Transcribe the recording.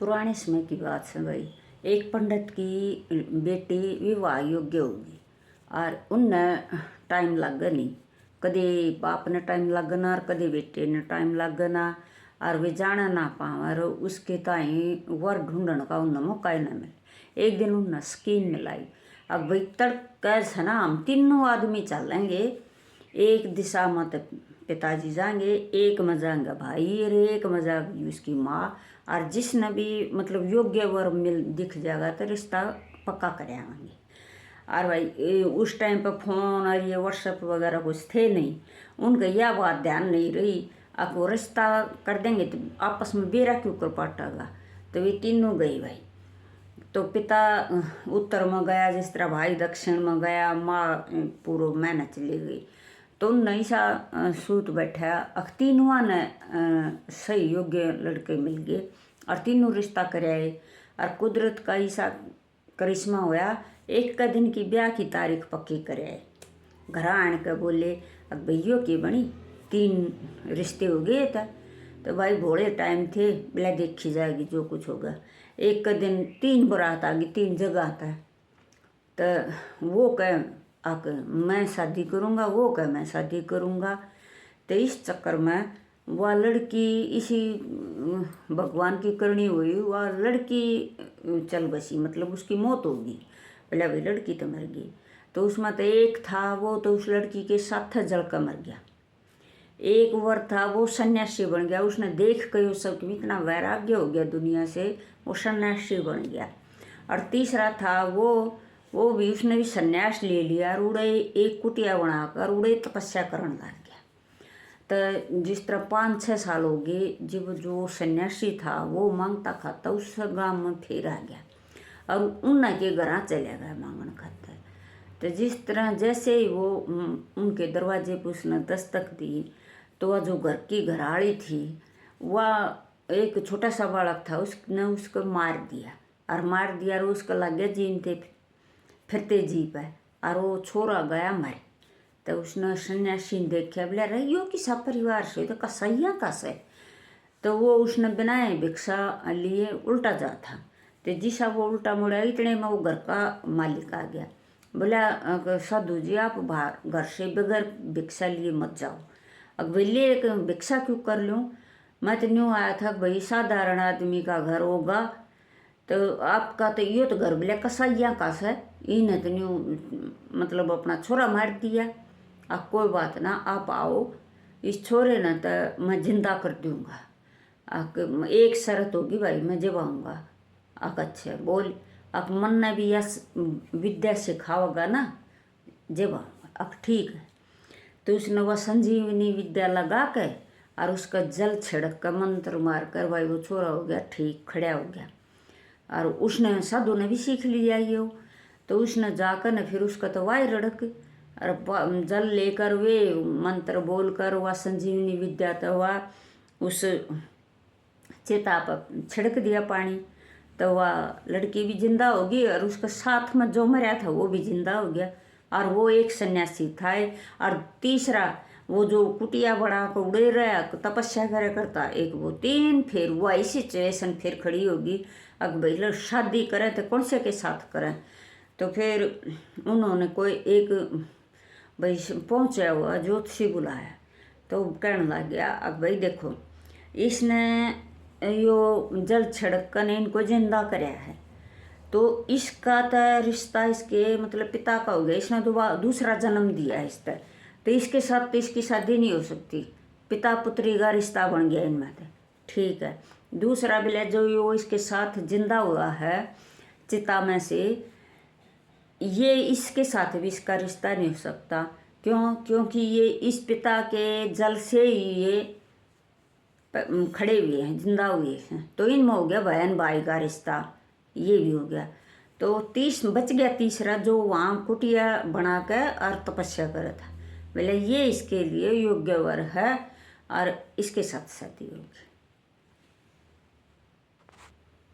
पुराने समय की बात है भाई। एक पंडित की बेटी विवाह योग्य होगी और उनने टाइम लगे नहीं, कदे बाप ने टाइम लगना और कदे बेटे ने टाइम लगना और वे जाना ना पावा और उसके ताई वर ढूंढने का उन्हें मौका ही ना मिले। एक दिन उन्हें स्कीम मिलाई, अब भाई कैसे ना हम तीनों आदमी चलेंगे, एक दिशा में तो पिताजी जाएंगे, एक में जाएंगे भाई और एक में जाएगी उसकी माँ, और जिसने भी मतलब योग्य वर मिल दिख जाएगा तो रिश्ता पक्का कर आएंगे। और भाई उस टाइम पर फोन और ये व्हाट्सएप वगैरह कुछ थे नहीं, उनका यह बात ध्यान नहीं रही। अब वो रिश्ता कर देंगे तो आपस में बेरा क्यों कर पाटेगा। तो वे तीनों गए भाई। तो पिता उत्तर में गया, जिस तरह भाई दक्षिण में गया, माँ पूर्व में चली गई। तो नहीं सा सूत बैठा, तीनों ने सही योग्य लड़के मिल गए और तीनों रिश्ता कराए। और कुदरत का ऐसा करिश्मा होया, एक का दिन की ब्याह की तारीख पक्की कराए। घर आने के बोले अब भैया की बनी 3 रिश्ते हो गए था। तो भाई भोले टाइम थे, बिला देखी जाएगी जो कुछ होगा। एक का दिन 3 बारात आ गई, 3 जगह आता। तो वो कह आके मैं शादी करूँगा, वो कह मैं शादी करूँगा। तो इस चक्कर में वह लड़की इसी भगवान की करनी हुई, वह लड़की चल बसी, मतलब उसकी मौत होगी। पहले भाई लड़की तो मर गई। तो उसमें तो एक था वो तो उस लड़की के साथ जल कर मर गया। एक वर था वो सन्यासी बन गया, उसने देख के उस सब इतना वैराग्य हो गया दुनिया से, वो सन्यासी बन गया। और तीसरा था वो भी उसने भी सन्यास ले लिया और उड़े एक कुटिया बनाकर उड़े तपस्या करने लग गया। तो जिस तरह 5-6 साल हो गए, जब जो सन्यासी था वो मांगता खाता उस गांव में फिर आ गया और उनके घर चले गया मांगन खातर। तो जिस तरह जैसे ही वो उनके दरवाजे पर उसने दस्तक दी, तो वह जो घर की घराड़ी थी वह एक छोटा सा बालक था, उसने उसको मार दिया और उसको लगे जीनते फिरते जी पे, और वो छोरा गया मर। तो उसने सन्यासी ने देखा, बोला रहियो किसा परिवार से, तो कसैया कसे। तो वो उसने बनाए भिक्षा लिए उल्टा जा था। तो जिसा वो उल्टा मुड़ा, इतने में वो घर का मालिक आ गया। बोला साधु जी आप बाहर घर से बगैर भिक्षा लिए मत जाओ। अब बोले एक भिक्षा क्यों कर लूँ, मैं तो न्यू आया था भाई, साधारण आदमी का घर होगा। तो आपका तो ये तो घर बोले कसाइया का है, इन्हें तो न्यू मतलब अपना छोरा मार दिया। अब कोई बात ना, आप आओ, इस छोरे ने तो मैं जिंदा कर दूंगा। एक शर्त होगी भाई, मैं जब आऊँगा। अच्छा बोल, आप मन ने भी यस विद्या सिखाओगा ना, जब आऊँगा। अब ठीक है। तो उसने वह संजीवनी विद्या लगा के और उसका जल छिड़क कर मंत्र मार कर भाई वो छोरा हो गया ठीक, खड़ा हो गया। और उसने साधु ने भी सीख लिया ये। तो उसने जाकर न फिर उसका तो वाई रड़क और जल लेकर वे मंत्र बोलकर वह संजीवनी विद्या तो वह उस चिता पर छिड़क दिया पानी। तो वह लड़की भी जिंदा होगी और उसके साथ में जो मरा था वो भी जिंदा हो गया। और वो एक सन्यासी था। और तीसरा वो जो कुटिया बड़ा को उड़े रहा तपस्या करे करता, एक वो 3 फिर वो ऐसी सिचुएशन फिर खड़ी होगी। अब भाई शादी करें तो कौन से के साथ करें। तो फिर उन्होंने कोई एक भाई पहुँचा हुआ ज्योतिषी बुलाया। तो कहने लग गया अब भाई देखो, इसने यो जल छिड़क कर इनको जिंदा कराया है, तो इसका तो रिश्ता इसके मतलब पिता का हो गया, इसने तो दूसरा जन्म दिया है इस तरह, तो इसके साथ तो इसकी शादी नहीं हो सकती। पिता पुत्री का रिश्ता बन गया इनमें तो ठीक है। दूसरा बिला जो वो इसके साथ जिंदा हुआ है चिता में से, ये इसके साथ भी इसका रिश्ता नहीं हो सकता। क्यों? क्योंकि ये इस पिता के जल से ही ये खड़े हुए हैं, जिंदा हुए हैं। तो इनमें हो गया बहन भाई का रिश्ता, ये भी हो गया। तो 30 बच गया तीसरा, जो वहाँ कुटिया बना कर और तपस्या करा था। बोले ये इसके लिए योग्य वर है और इसके साथ शादी होगी।